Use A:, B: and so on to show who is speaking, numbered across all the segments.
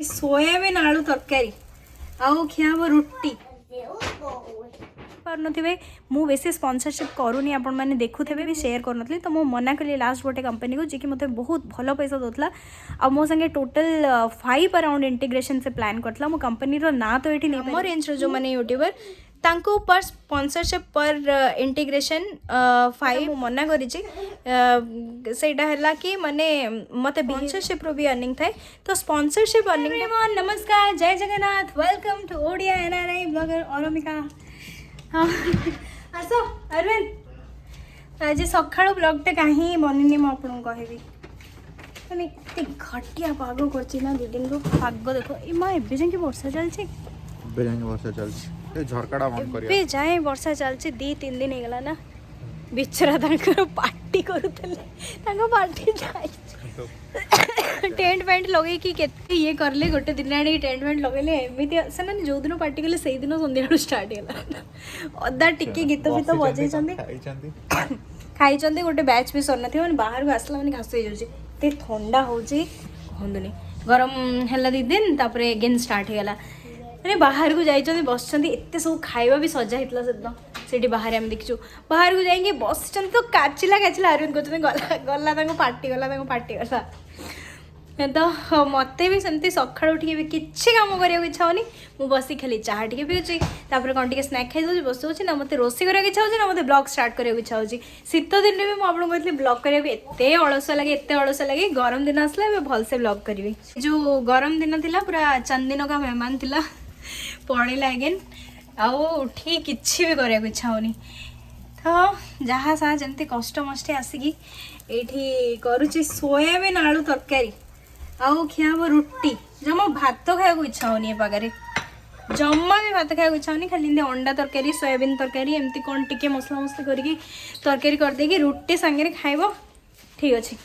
A: Soybean आलू तरकारी आउ खिया रुटी पारे मु बेसी स्पॉन्सरशिप करूनी आपण मैंने देखुथे भी शेयर करनी तो मुझे मना कली लास्ट गोटे कंपनी को जी मतलब बहुत भल पैसा दूसरा आ मो संगे टोटल 5 अराउंड इंटीग्रेशन से प्लान करता मो कंपनी ना तो ये मोर रेंज जो मैंने यूट्यूबर तांको पर स्पॉन्सरशिप पर इंटीग्रेशन 5 मना करी कि माने मते स्पॉन्सरशिप रो भी अर्निंग थाए तो स्पॉन्सरशिप अर्निंग नमस्कार जय Jagannath welcome to Odia NRI blogger अरमिका हाँ आस अरविंद आज सकाळु ब्लॉगटा कहीं बनिनी मुझे कहबी मैंने एत घटिया पाग कर दु दिन पाग देख ए माँ एबे जाके वर्षा चलती
B: झरकाटा बंद कर
A: जाए वर्षा चलती 2-3 दिन होगला ना बिचरा पार्टी करुले पार्टी टेंट पेंट लगे कि ये करले गोटे दिन आनी टेंट पेंट लगे एमती से जो दिन पार्टी कले से दिन संध्या स्टार्ट होगा अदा टिके गीत फीत बजे खाई गोटे बैच भी सरना मैंने बाहर को आसला मैंने घास हो जाए ठंडा हो कहतुनि गरम है 2 दिन तापर एगेन स्टार्ट होगा मैंने बाहर को जाइए बस एत सब खाଇବା भी सजा होता से दिन से बाहर आम देखीचु बाहर को जाइए बस तो काचिला अरविंद कहते गला पार्टी गला तो मत भी सेमती सका उठे भी किसी कम करने इच्छा होनी मुझे बस खाली चाह टे पीऊँगी कौन स्नैक् खाई बस ना मत रोसे करा इच्छा हो ना मत ब्लॉग स्टार्ट करने इच्छा हो शीत दिन में मुझे कहती ब्लॉग करने एत अलस लगे गरम दिन आसला भलसे ब्लॉग करी जो गरम दिन थी पूरा चंदिन का मेहमान थिला पड़ेगा एगेन आउ उठी किसी भी करने इच्छा होनी तो जहाँ सा जमती कष्ट मस्ते आसिकी ये करुच्ची सोयाबीन आलू तरकारी आउ खिया रुटी जमा भात खाया इच्छा होनी पागे जमा भी भात खाया इच्छा होनी खाली अंडा तरकारी सोयाबीन तरकारी एमती कौन टिके मसला मसली करके तरकारी करदे रुटी सांगे खाइब ठीक अच्छे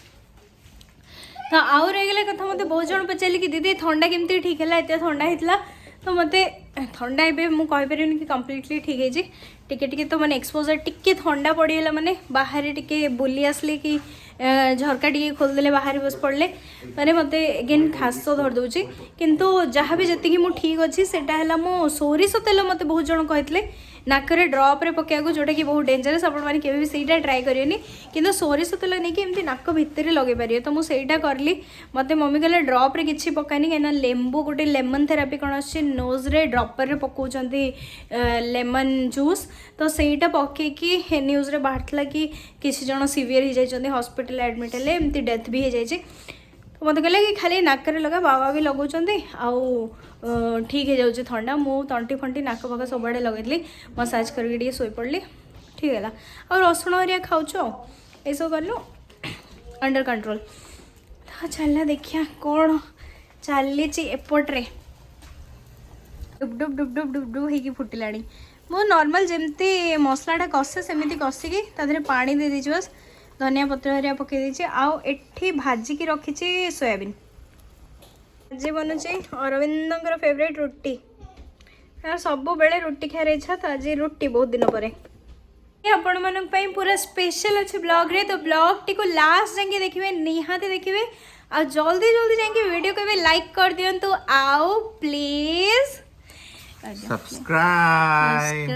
A: तो आउ रहीगला कथा मत बहुत जन पचारे कि दीदी ठंडा केमती ठीक है एत ठंडा होता तो मत ठंडा एवं मुझे कि कम्प्लीटली ठीक है टिके तो मैंने एक्सपोजर टिके ठंडा पड़गला माने बाहर टिके बुली आसले कि झरका टिके खोलदेले बाहर बस पड़े माने मत एगेन खास धर दूची किंतु जहाँ भी जी मुझे ठीक अच्छी से मो सोरिष तेल मत बहुत जन कहते नाकरे ड्रप रे पकाइବାକୁ जोटा कि बहुत डेंजरस आपण माने केबे भी सेटा ट्राई करियनी किंतु सोरिष तेल नहीं कि एमती नाक भितर लगे पारे तो मुझे सेटा करली मत मम्मी कहले ड्रप रे किछि पकानी कहीं लेंबू गोटे लेमन थेरापी कौन आछि नोज रे ड्रपर रे पकाउछंती लेमन जूस तो सेटा पकईकी न्यूज रे बाहरला कि किछि जण सीवियर हो जाइछंती हॉस्पिटल एडमिट हेले एमती डेथ भी हो जाइछे तो मत कहले कि खाली नाकरे लगा बाबा भी लगाउछंती आउ ठीक है जाऊँ थंडा मु तंटी फंटी नाक पाक सब आड़े लगेली मसाज करके शोई पड़ली ठीक है और रसुण हरिया खाऊँ ये सब कलु अंडर कंट्रोल तो चलना देखिया कौन चली एपट्रे डुब डुब डुब डुब डुब डुब हो फुटिला मु नॉर्मल जमती मसलाटा कषे सेमती कषिकी तादेह पानी दे दीजिए बस धनिया पत्र हरिया पकई देछि आउ एठी भाजिकी रखी सोयाबीन आज बनुचे अरविंदर फेवरेट रुटी सब बेले रुटी खार इच्छा तो आज रुटी बहुत दिन पर आपण मन पूरा स्पेशल अच्छे ब्लॉग रे तो ब्लॉग टी को लास्ट जाके देखिए निहाती देखिए आ जल्दी जल्दी जाके वीडियो को लाइक कर दियंतु आओ प्लीज
B: सब्सक्राइब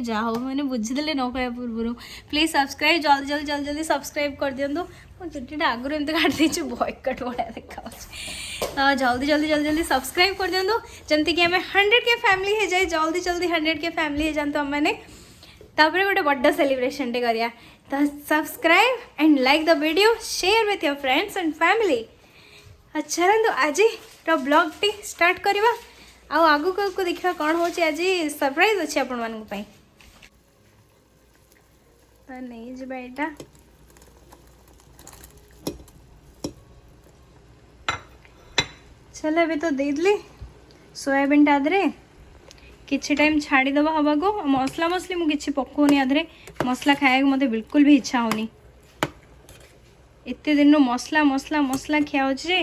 A: जाओ मैंने बुझीदे न कह पूर्व प्लीज सब्सक्राइब जल्दी जल्दी जल्दी जल्दी सब्सक्राइब कर दियंतु मो चुट्टा आगुरी एमती काट देछि बॉयकट बढ़िया देखा जल्दी जल्दी जल्दी जल्दी सब्सक्राइब कर दियंतु जमती कि हमें 100 के फैमिली हो जाए जल्दी जल्दी 100 के फैमिली हो जातु हम मैंने तापर गोटे बड़ा सेलिब्रेशन टे करिया तो subscribe and like the video share with your friends and family अच्छा तो आज ब्लॉग टी स्टार्ट करवा आगु को देखा कौन हो आज सरप्राइज अच्छे आपण मान नहीं जी एटा चलो अभी तो दे दिली सोयाबीन टा आधे किछि टाइम छाड़ीदबा हवा को मसला मसली मुझे पकाउनी आधे मसला खाया मत बिल्कुल भी इच्छा होनी एत दिन मसला मसला मसला खिया जे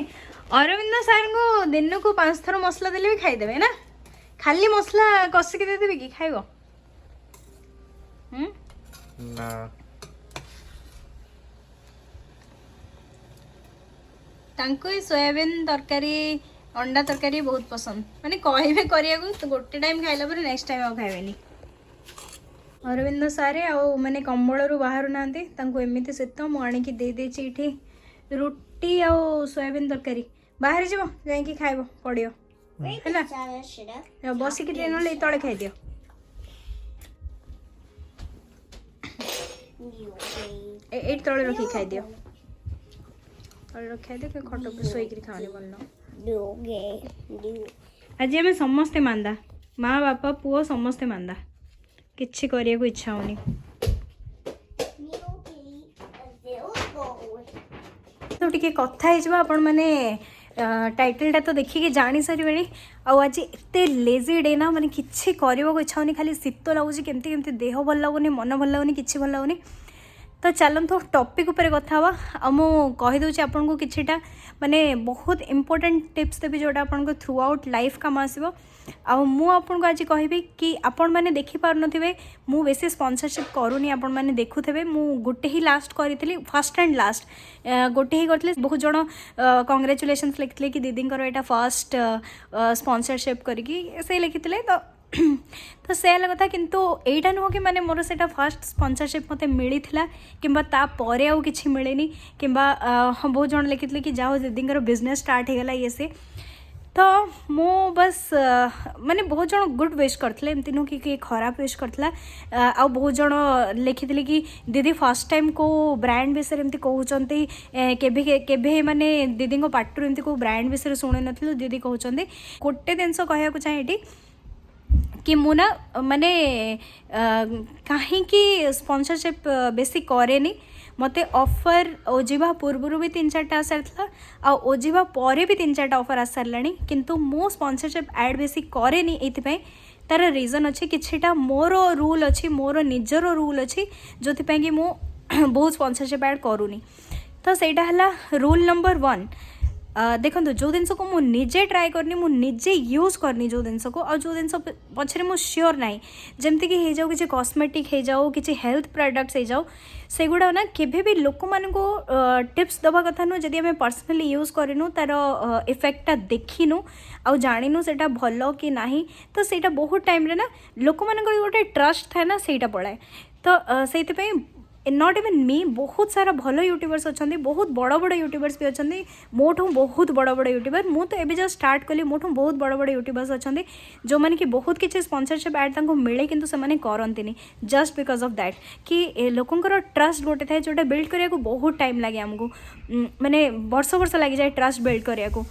A: अरविंद सार को दिन को 5 थर मसला देले भी खाईदेवे ना खाली मसला कषिकी देदेवी कि खाइब
B: ना
A: तांको सोयाबीन तरकारी अंडा तरकारी बहुत पसंद माने कहबे करिया को तो गोटे टाइम खाइला पर नेक्स्ट टाइम आ खाइबेनी अरविंद सारे आउ माने कंबल रु बाहर नांती तांको एमिति शीत मु आनी की दे दे इठी रुटी आउ सोयाबीन तरकारी बाहर जीव जाई की खाइबो पड़ियो हैला बसिक ट्रेन ले तळे खाइ दियो ए तळे रखी खाइ दियो तळे रखी खाइ दियो खट पे सोई करी खानी बनलो आज आम समस्ते मांदा माँ बापा पुओ समस्ते मांदा किछि करिया को इच्छा होनी तो टिके कथा हिजबा आपण माने टाइटलटा तो देखिके जानी सारे आज एत लेजी डे ना माने किछि करिया को इच्छा होनी खाली शीत लगुच केमती केमती देह भल लगुनि मन भल लगुनि किछि भल लगुनि तो चलतु टॉपिक उपर कथा हवा आ मु कहि दउछि आपन को किछिटा माने बहुत इंपोर्टेंट टिप्स देबी जोटा आपन को थ्रू आउट लाइफ काम आसीबो आ मु आपन को आज कहबी कि आपन माने देखि पार नथिबे मु बेसी स्पॉन्सरशिप करूनी आपन माने देखुथेबे मु गोटे ही लास्ट करितली फर्स्ट एंड लास्ट गोटे ही करतले बहुत जण कांग्रेचुलेशंस लिखतले कि दीदी कर एटा फर्स्ट स्पॉन्सरशिप करिकि से लिखितले तो से कथा किंतु एटा नुह कि माने मोर सेटा फर्स्ट स्पॉन्सरशिप मते मिली थिला किंबा ता परे आउ किछि मिलेनी किंबा बहुत जण लिखितले कि जाओ दीदी बिजनेस स्टार्ट हो गला ये से तो मु बस माने बहुत जण गुड विश करथले एमती नु कि खराब विश करथला आ बहुत जण लिखितले कि दीदी फर्स्ट टाइम को ब्रांड विषय एमती कहउचंती केबे केबे माने दीदी को पाटरू एमती को ब्रांड विषय सुने नथलु दीदी कहउचंती गोटे दिनस कहया को चाहेटी कि मुना माने कहीं स्पॉन्सरशिप बेसी करेनी मते ऑफर ओजिबा पूर्व भी 3-4टा आसारला आ ओजिबा परे भी 3-4टा ऑफर आसारलानी किंतु मो स्पॉन्सरशिप ऐड बेसी करेनी एथिपई तार रीजन अच्छी किछिटा मोर रूल अच्छी मोर निजर रूल अच्छी जो कि मु बहुत स्पॉन्सरशिप ऐड करूनी तो सेटा हला रूल नंबर 1 देखो जो जिनस को मु निजे ट्राए करनी मु निजे यूज करनी जो जिनस को और जो जिनस पछरे मु श्योर नाही जेमती कि हे जाऊ किछि कॉस्मेटिक हे जाऊ किछि हेल्थ प्रोडक्ट्स हे जाऊ सेगुडा ना केबे भी लोक मान को टिप्स दबा कथा नु जदि हमें पर्सनली यूज करिनु तार इफेक्टटा देखिनु आ जानिनु सेटा भलो कि नाही तो सेटा बहुत टाइम रे ना लोक मान को गोटे ट्रस्ट थाए ना सेटा पड़ाए तो सेति पे नॉट इवन मी बहुत सारा भल यूट्यूबर्स अच्छा बहुत बड़ बड़ यूट्यूबर्स भी अच्छा मोठू बहुत बड़ बड़ यूट्यूबर मु तो एबे जस्ट स्टार्ट कली मोठू बहुत बड़ बड़ यूट्यूबर्स अच्छा जो मैंने कि बहुत किसी स्पॉन्सरशिप ऐड तांको मिले किंतु से माने करंतिनी जस्ट बिकॉज ऑफ दैट कि लोकंकर ट्रस्ट गोटे थाए जोटा बिल्ड करिया को बहुत टाइम लगे आमको माने वर्ष वर्ष लगी जाए ट्रस्ट बिल्ड करिया को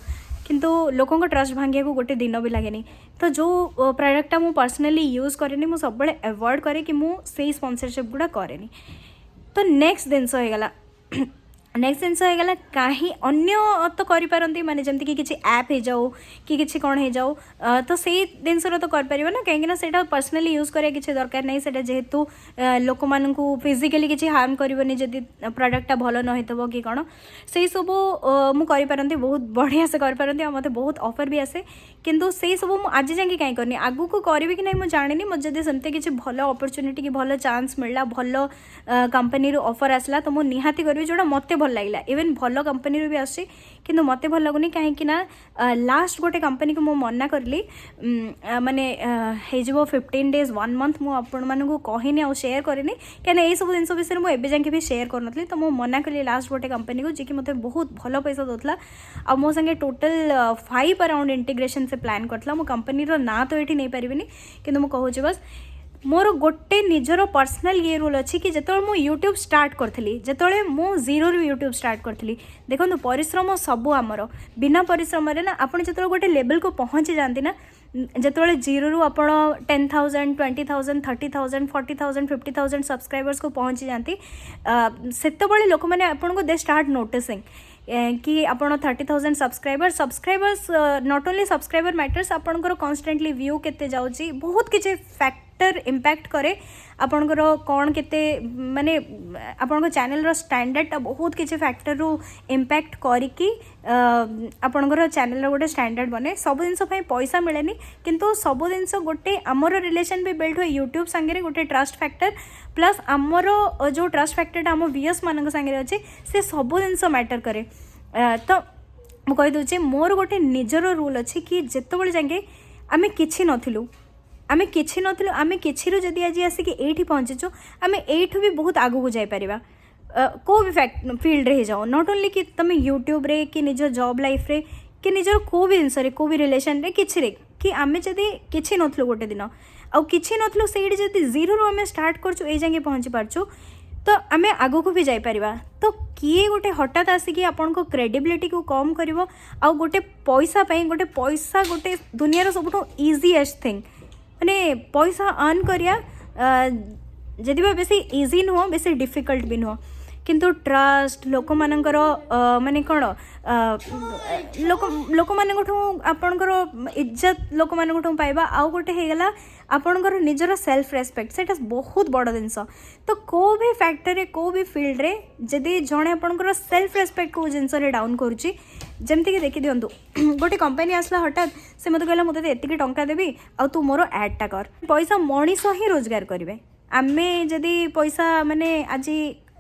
A: किंतु लोकों को ट्रस्ट भांगिया को गोटे दिन भी लगे तो जो प्रोडक्टा मु पर्सनली यूज करेनी मु सब बड़े अवॉइड करे कि मु सेही स्पॉन्सरशिप गुड़ा करेनी तो नेक्स्ट जिनस होगला नेक्स्ट जिनस होगला कहीं अन्य तो करें माने जमती कि किसी ऐप हो जाओ कि किसी कौन हो जाओ तो सही जिनस तो कर ना कहीं से पर्सनली यूज करा किसी दरकार नहीं से जेहेतु लोक मान फिजिकली किसी हार्म करनी जदि प्रोडक्टा भल न हो कि कौन से सब मुझे बहुत बढ़िया से करें मत बहुत ऑफर भी आसे किंतु से सब मुझे आज जाए कहीं करनी आगू को करी कि नहीं मुझे जानी मुझे जब सेमती किसी भल अपरच्युनिटी कि भल चांस मिलला भल कंपनी ऑफर आसला तो मुझे निहाती करी जोड़ा मत भल लगे इवन भल कंपनी भी आसी कि मत भल लगुनि कहीं लास्ट गोटे कंपनी को मु मना करली माने हो 15 days 1 month मुझे कहनी आ शेयर करेनि कहीं ये सब जिन विषय में एवं जाके भी शेयर करनी तो मुझे मना कली लास्ट गोटे कंपनी को जी मत बहुत भल पैसा दूसरा आ मो संगे टोटल 5 अराउंड इंटीग्रेशन से प्लान करता मो कंपनी ना तो ये नहीं पारिनी कि मुझे बस मोर गोटे निजर पर्सनल ये रूल अच्छी कि जो मु यूट्यूब स्टार्ट करी जो मु जीरो रू यूट्यूब स्टार्ट करी देखो परिश्रम सबू आमर बिना परिश्रम ना आप जो गोटे लेवल को पहुँची जाती ना जो जीरो रू आप 10,000 20,000 30,000 40,000 50,000 सब्सक्राइबर्स को पहुँची जाती से लोक मैंने आपको दे स्टार्ट नोटिसिंग कि आप 30,000 subscribers not only subscriber matters आपंकर कॉन्स्टेंटली व्यू केते जाउची बहुत किसी फैक्टर इम्पैक्ट करे आपंकर कौन केते माने आपंकर चैनल रो स्टैंडर्ड बहुत किसी फैक्टर रू इम्पैक्ट करिकी आपंकर चैनल रो गोटे स्टैंडर्ड बने सब जिन पैसा मिलेनी किंतु सब जिन गोटे आमर रिलेशन भी बिल्ड हुए यूट्यूब सांगे गोटे ट्रस्ट फैक्टर प्लस आमर जो ट्रस्ट फैक्टर आम व्यूअर्स मान सांगे अच्छे से सब जिन मैटर करे तो ମୁଁ କହିଦେଉଛି ମୋର ଗୋଟେ ନିଜର ରୁଲ୍ ଅଛି कि ଯେତେବେଳେ ଯାକେ ଆମେ କିଛି ନଥିଲୁ ଆମେ କିଛିରୁ ଯଦି ଆଜି ଆସିକି ଏଇଠି ପହଞ୍ଚିଛୁ ଆମେ ଏଇଠୁ ବି ବହୁତ ଆଗକୁ ଯାଇପାରିବା को भी फील्ड रे जाओ नॉट ओनली कि तुम यूट्यूब रे कि निज जॉब लाइफ रे कि निजर को भी जिनस को भी रिलेशन रे किछि रे कि आमे जदि किछि नथलु गोटे दिन आउ किछि नथलु सेठी जदि जीरो रो आमे स्टार्ट करछु ए जाके पहुंची पारछु तो आमे आगो को भी जाई परिबा तो किए गोटे हठात आसिकी आपन को क्रेडिबिलिटी को कम करिवो आउ गोटे दुनिया रो सबठो इजीएस्ट थिंग माने पैसा अर्न करिया जदि बेसी इजी नुह बेसी डिफिकल्ट भी नुह किंतु ट्रस्ट लोक मानकर माने कौन लोक मानकठू आपणकर इज्जत लोक मानकठू पाइबा आउ गोटे हेगला आपणकर निजर सेल्फ रेस्पेक्ट सेटा बहुत बड़ जिनस तो को भी फैक्टर रे को भी फील्ड रे जदि जणे आपणकर सेल्फ रेस्पेक्ट को जिनस रे डाउन करूची जमती कि देखि दियंतु गोटे कंपनी आसला हठात से मते कहला मते एतिकी टंका देबी आ तू मोर एड टा कर पैसा मणिष ही रोजगार करिवे आमे जदि पैसा माने आज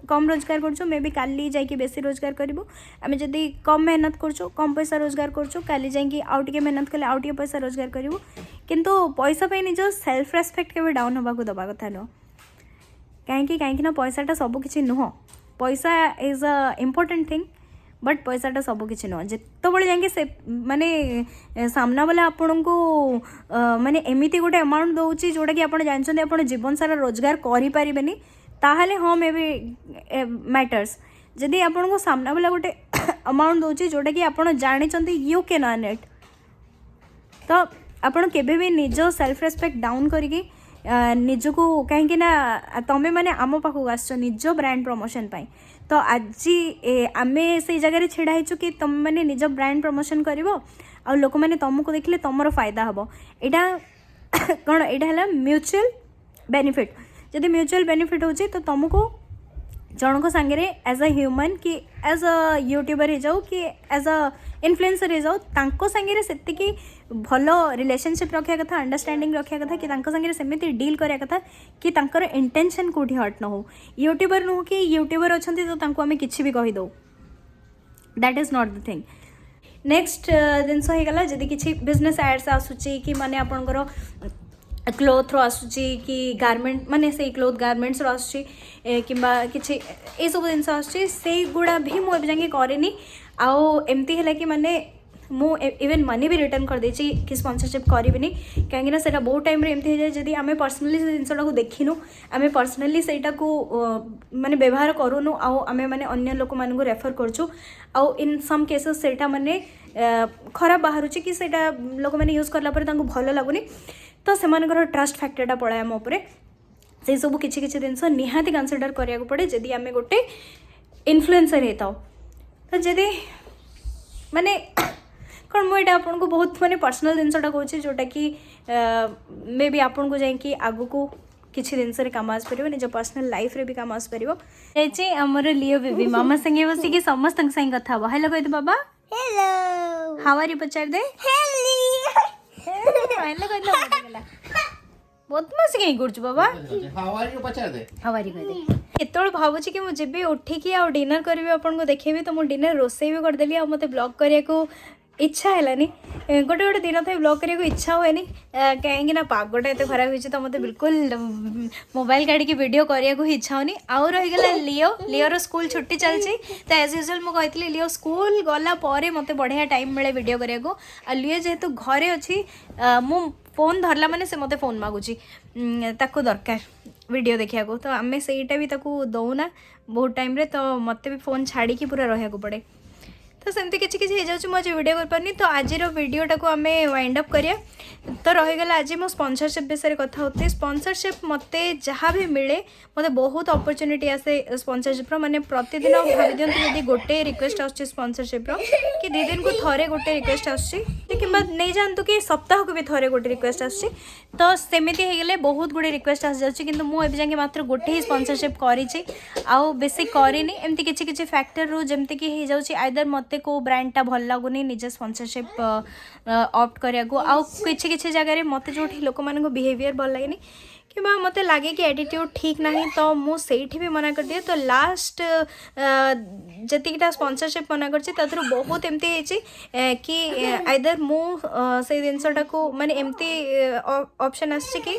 A: कम रोजगार करछो मे भी काली जाइए बेसी रोजगार करूँ आम जदि कम मेहनत करछो कम पैसा रोजगार करछो काली जाइए आउ टिके मेहनत कले आउ टिके पैसा रोजगार करूँ किंतु पैसा पे निज सेल्फ रेस्पेक्ट के डाउन होगा दबा कथा नुह कहीं पैसाटा सबकि नुह पैसा is a important thing but पैसाटा सबकि नुह जितेबाला जाए से माने सामना वाला आपण को माने एमती गोटे अमाउंट दौर जोटा कि आप जानते आप जीवन सारा रोजगार करें ताहले हाँ मे भी मैटर्स जदि आपन को सामना वाला गोटे अमाउंट दौर जोटा कि आप जानते यू कैन अर्न इट तो आपन केबे भी निज सेल्फ रेस्पेक्ट डाउन करके निजको कहीं ना तमें मैंने आम पाखक आस निज ब्रांड प्रमोशन पाई तो आज आमे से जगह छिड़ा हेचु कि तुम मैंने निज ब्रांड प्रमोशन कर लोक मैंने तुमको देखले तुमर फायदा हम यहाँ कौन यहाँ म्यूचुअल बेनिफिट जदि म्यूचुअल बेनिफिट होची तो तुमको जनक सांगे एज अ ह्यूमन कि एज अ यूट्यूबर हो जाओ कि एज अ इन्फ्लुएंसर हो जाओ तांको सांगे सेतिकी भल रिलेशनशिप रखा कथा अंडरस्टैंडिंग रखा कथा कि तांको सांगे सेमिति डील करिया कथा कि तांकर इंटेंशन कोठी हट न हो यूट्यूबर नुह कि यूट्यूबर अछंती तो तांको आमे किछि भी कहि दो that is not the thing next जिनस हो गला जदि किछि बिजनेस एड्स आसुची कि माने आपनकर क्लोथ रो आसुची कि गारमेंट माने से क्लोथ गारमेंट्स रो आसुची किंबा किछि ए सब जिनस आसुची से गुडा भी मो एबे जाके करेनी आउ एमती है कि माने मु इवन मनी भी रिटर्न कर देछि कि स्पॉन्सरशिप करिबिनी कहीं ना सेटा बहुत टाइम रे एमती हो जाए जदि आमे पर्सनली से जिनसटा को देखिनु आमे पर्सनली सेटा को माने व्यवहार करूनु आउ आमे माने अन्य लोक मान को रेफर करछु आउ इन सम केसेस सेटा माने खराब बाहरुछि कि सेटा लोक माने यूज करला पर तांको भलो लागुनी तो सेमानकर ट्रस्ट फैक्टरटा पड़ाए आम उपरे से सब किछि किछि जिनस निहाती कंसीडर करिया को पड़े जदि आमे गोटे इन्फ्लुएंसर हेताओ तो जदि माने कौन मुझे आपको बहुत माने पर्सनल जिनसटा कहूँ जोटा कि मे बी आपन को जाकि आगु को किसी जिनस कम आसपर निज पर्सनल लाइफ रे भी कम आसपर आमर लियो बेबी मामा संगे बसिकी समस्त संगे कथा हम हेलो कह बाबा हेलो हाउ आर यू पचार दे हेलो कह बहुत मस्त कहीं कर बाबा हाउ आर यू पचार दे हाउ आर यू कह दे केतल भावुची कि मुझे भी उठिकी आ डिनर करी आपन को देखेबी तो मु डिनर रोसे भी करदेली आ मते ब्लॉग करिया को इच्छा है गोटे गोटे दिन थे ब्लॉग करने को इच्छा हुए कहीं पागटा एत खराब होती तो मतलब बिल्कुल मोबाइल काढ़ी वीडियो करने को इच्छा होनी आउ रहीगला लिओर स्कूल छुट्टी चलती तो एज यूजुअल मुझे लिओ स्कूल गला मत बढ़िया टाइम मिले वीडियो करने को आ लिओ जेहेतु घरे अच्छी मु फोन धरला माने से मते फोन मागुची ताको दरकार वीडियो देखा तो आम सेटा भी ताको दौना बहुत टाइम रे तो मत भी फोन छाड़ी पूरा रहा पड़े तो सेमती किसी किसी हो जाऊँ मुझे वीडियो कर पारनी तो आज वीडियोटा को आम वाइंड अप करिया तो रहीगला आज मो स्पॉन्सरशिप विषय कथा होती स्पॉन्सरशिप मते जहाँ भी मिले मते बहुत अपॉर्चुनिटी आसे स्पॉन्सरशिप माने प्रतिदिन भाई दिखाते यदि गोटे रिक्वेस्ट आसुची स्पॉन्सरशिप कि 2 दिन को थरे गोटे रिक्वेस्ट आसुची कि नहीं जानतु कि सप्ताह को भी थरे गोटे रिक्वेस्ट आसुची तो सेमिति हेगले बहुत गुड़े रिक्वेस्ट आस जाउची किंतु मु एबे जाके मात्र गोटे ही स्पॉन्सरशिप करिछि आउ बेसी करिनी एमती किछि किछि फैक्टर रु जेमती कि हे जाउची आइदर मते को ब्रांडटा भल लागुनी निज स्पॉन्सरशिप ऑप्ट करिया को आउ किछि किछि जगह रे मते जोठी लोक मानको बिहेवियर भल लागेनी कि मत लगे कि एटीट्यूड ठीक ना तो मुझे भी मना कर दिए। तो लास्ट जीटा स्पॉन्सरशिप मना कर बहुत एमती कि आइदर मुझे जिनसा को माने एमती ऑप्शन आसी कि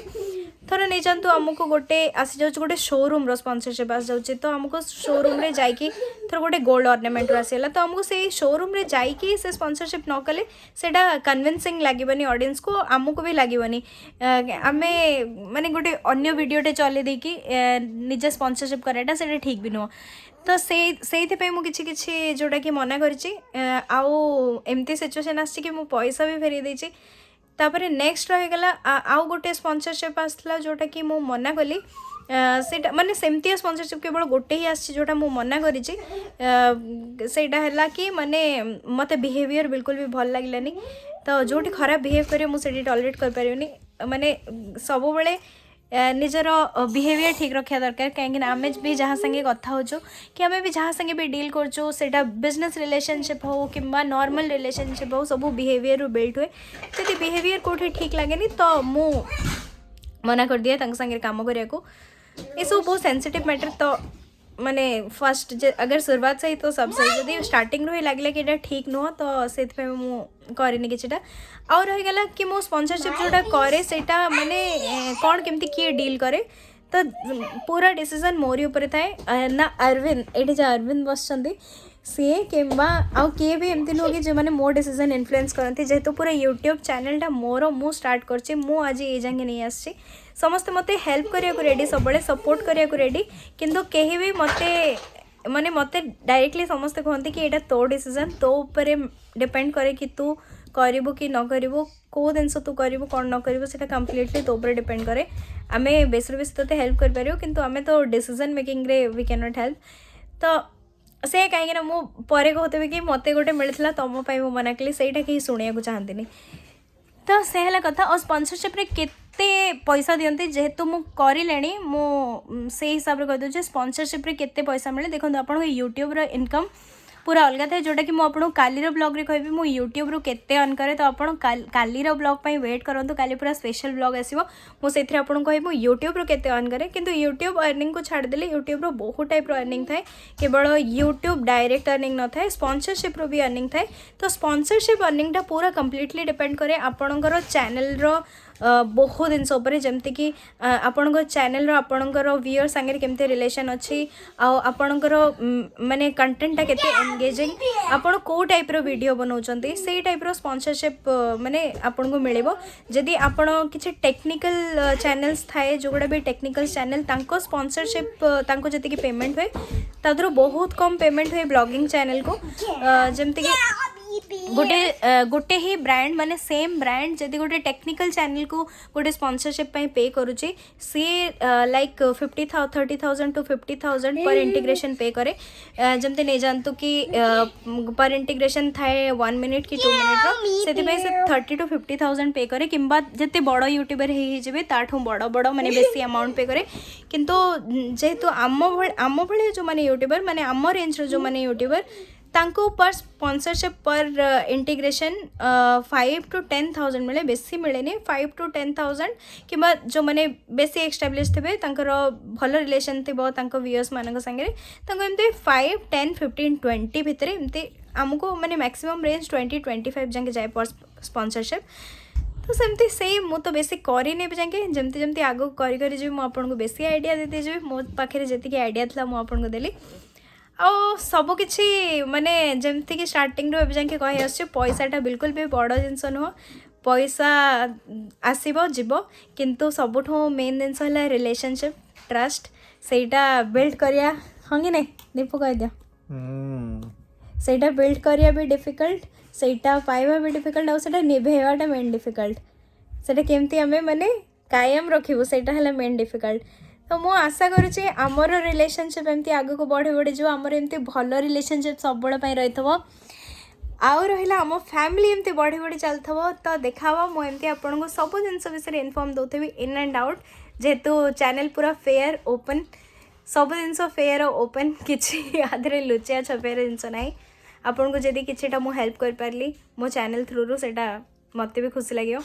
A: थोड़ा नहीं जानतु आमको गोटे आसी जाऊँ गोटे शोरूम रो स्पॉन्सरशिप आस जाऊँ तो आमको शोरूम रे जाइकी थोड़ा गोटे गोल्ड ऑर्नामेंट आसीगला तो आमको से शोरूम रे जाइकी से स्पॉन्सरशिप न कले सेटा कन्विंसिंग लगे ऑडियंस को आमको भी लगे आमे माने गोटे अन्य वीडियोटे चले देकी निजे स्पॉन्सरशिप कराटा से ठीक भी नुह। तो से मुझे जोटा कि मना करी एमती सिचुएशन आसी कि मु पैसा भी फेरी देछि। तापर नेक्स्ट रहीगला आउ गोटे स्पॉन्सरशिप आसला जोटा कि मु मना कली सेटा माने सेमती स्पॉन्सरशिप केवल गोटे ही आसी जोटा मु मना करी सेटा है कि माने मते बिहेवियर बिल्कुल भी भल लगलानी। तो जोटी खराब बिहेव करे मुझे टॉलरेट कर पारिनी माने सब बेले निजर बिहेवियर ठीक रखा दरकार कहीं आम भी जहाँ संगे कथा हो कि आम भी जहाँ संगे भी डील कर बिजनेस रिलेशनशिप हो कि नॉर्मल रिलेशनशिप हो सब बिहेवियर बिल्ड हुए। जब बिहेवियर कौटे ठीक लगे तो मु मना कर दिए संगे काम करने को। ये सब बहुत सेंसिटिव मैटर तो माने फर्स्ट अगर शुरुआत से ही तो सब सही जब स्टार्टिंग ही लगे कि ये ठीक नुह तो से करनी किटा आउ रहीगला कि मो स्पॉन्सरशिप जोटा करे सेटा माने कौन केमती किए डील करे तो पूरा डिसीजन मोरी ऊपर थाए ना अरविंद ये जो अरविंद बस सी कि आउ किए भी एमती नुह कि जो मैंने मो डिसीजन इन्फ्लुएंस करती जेहेतु पूरा यूट्यूब चैनलटा मोर मु स्टार्ट करछि मु आज ये जांगे नहीं आसी समस्ते मते हेल्प करिया को रेडी सब सपोर्ट करिया को रेडी किंतु केही भी मते माने मते डायरेक्टली समस्ते कहते कि एटा तो डिसीजन तो ऊपर डिपेंड करे कि तू करिबो कि न करिबो को जिनस तू करिबो कौन न करिबो सेटा कंप्लीटली तो ऊपर डिपेंड करे। आमे बेसर बेस तो हेल्प कर पारियो किंतु आमे तो डिसीजन मेकिंग रे वी कैन नॉट हेल्प। तो से कहीं मु परे कहते कि मते गोटे मिलता तुम मु मना कली सेटा कहीं शुणा चाहती तो से है कथा। और स्पॉन्सरशिप रे केते पैसा दियंती जेहेतु मु करिलेनी मु से हिसाब रे कह दो स्पॉन्सरशिप रे केते पैसा मिले देखो आपन यूट्यूब रो इनकम पूरा अलग थाए जोटा कि मुझे कालीर ब्लॉग रे कहबी मु यूट्यूब रो केते अर्न करे तो आपन कालीर ब्लॉग पई वेट करंतु काली पूरा स्पेशल ब्लॉग आसीबो मु सेथरे आपन कहबो यूट्यूब रो केते अर्न करे किंतु यूट्यूब अर्निंग को छाड़ देले यूट्यूब रो बहुत टाइप रो अर्निंग थाए केवल यूट्यूब डायरेक्ट अर्निंग न थाए स्पॉन्सरशिप रो भी अर्निंग थाए। तो स्पॉन्सरशिप अर्निंग टा पूरा कंप्लीटली डिपेंड करे आपनकर चैनल रो बहुत जिन जमती कि आपण चैनल आपणकर व्यूअर सांगे केमती रिलेशन अच्छी आपणकर माने कंटेंटा केते एंगेजिंग आपण को टाइप रो वीडियो बनाउछंती से टाइप रो स्पॉन्सरशिप माने आपण को मिलेबो। जदि आपण किछि टेक्निकल चैनल्स थाए जोगुडा भी टेक्निकल चैनल तांको स्पॉन्सरशिप तांको जति कि पेमेंट हुए तादरो बहुत कम पेमेंट हुए ब्लॉगिंग चैनल को जमती कि गोटे ही ब्रांड माने सेम ब्रांड जदि गोटे टेक्निकल चैनल को गोटे स्पॉन्सरशिप पे करुचे सी लाइक 30,000 to 50,000 पर इंटीग्रेशन पे करे जमते नहीं जानतु कि पर इंटीग्रेशन थाए 1 मिनिट कि 2 मिनिट रो से 30 to 50,000 पे करे किंबा जते बड़ यूट्यूबर ही जेबे ताठू बड़ माने बेसी अमाउंट पे करे किंतु जेहेतु आम भले जो माने यूट्यूबर माने आम रेंज रो जो माने यूट्यूबर तांको पर स्पॉन्सरशिप पर इंटीग्रेशन 5 to 10,000 मिले बेसी मिले 5 to 10,000 कि जो मैंने बेसी एक्स्टाब्लिश थे भल रिलेशन थी व्यूअर्स मान संगे एमती 5, 10, 15, 20 भितर एमती आमको माने मैक्सिमम रेंज 20-25 जाके जाए पर स्पॉन्सरशिप। तो सेमती से मु तो बेसी करनी भी जाके जमती जमती आगो करी जी मुझे बेसी आइडिया देती जी मो पाखे जी आइडिया था मुझे देली आ सब किसी माने जमती कि स्टार्टिंग रो जाके कही आसछि पैसाटा बिल्कुल भी बड़ जिनस नुह पैसा आसीबो जीवो किंतु सबुठो मेन जिनस है रिलेशनशिप ट्रस्ट सेटा बिल्ड करिया हाँ कि नहीं दीपू कह दिया सेटा बिल्ड करिया भी डिफिकल्ट सेटा पाइबा भी डिफिकल्ट आ सेटा निभेवाटा मेन डिफिकल्ट सेटा केमती आमे माने कायम रखिबो सेटा हला मेन डिफिकल्ट। तो मु आशा करुँचे आमर रिलेशनशिप एमती आगे को बढ़े बढ़े जो आमर एमती भल रिलेशनशिप सब रही आउ रहा आम फैमिली एमती बढ़ी बढ़ी चल तो देखा मुझे आपको सब जिन विषय इनफॉर्म दूसरी इन एंड आउट जेहेतु चैनल पूरा फेयर ओपन सब जिन फेयर ओपन किसी आधे लुचिया छपेर जिनस ना आपन को जदि किछिटा मु हेल्प कर पारली मो चैनल थ्रू रू सेटा मते भी खुशी लगे।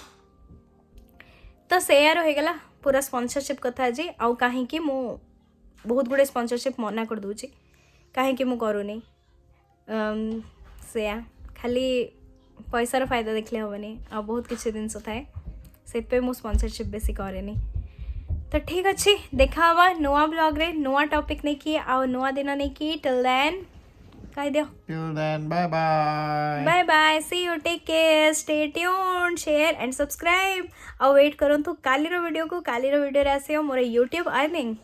A: तो शेयर हो गला पूरा स्पॉन्सरशिप कथा आज आउ कहीं मु बहुत गुड़े स्पॉन्सरशिप मना कर दूची कहीं मु करूनी से खाली पैसार फायदा देखले हेनी आ बहुत किसी जिनस थाए से मु स्पॉन्सरशिप बेसी कैनि। तो ठीक अच्छे देखा नुआ ब्लॉग रे नुआ टॉपिक नहीं कि आ नुआ दिन नहीं कि टिल देन कह दियो
B: Till then, bye bye.
A: Bye bye see you take care stay tuned share and subscribe और वेट करूँ कालीर वीडियो को कालीर वीडियो रे आसे मोर यूट्यूब अर्निंग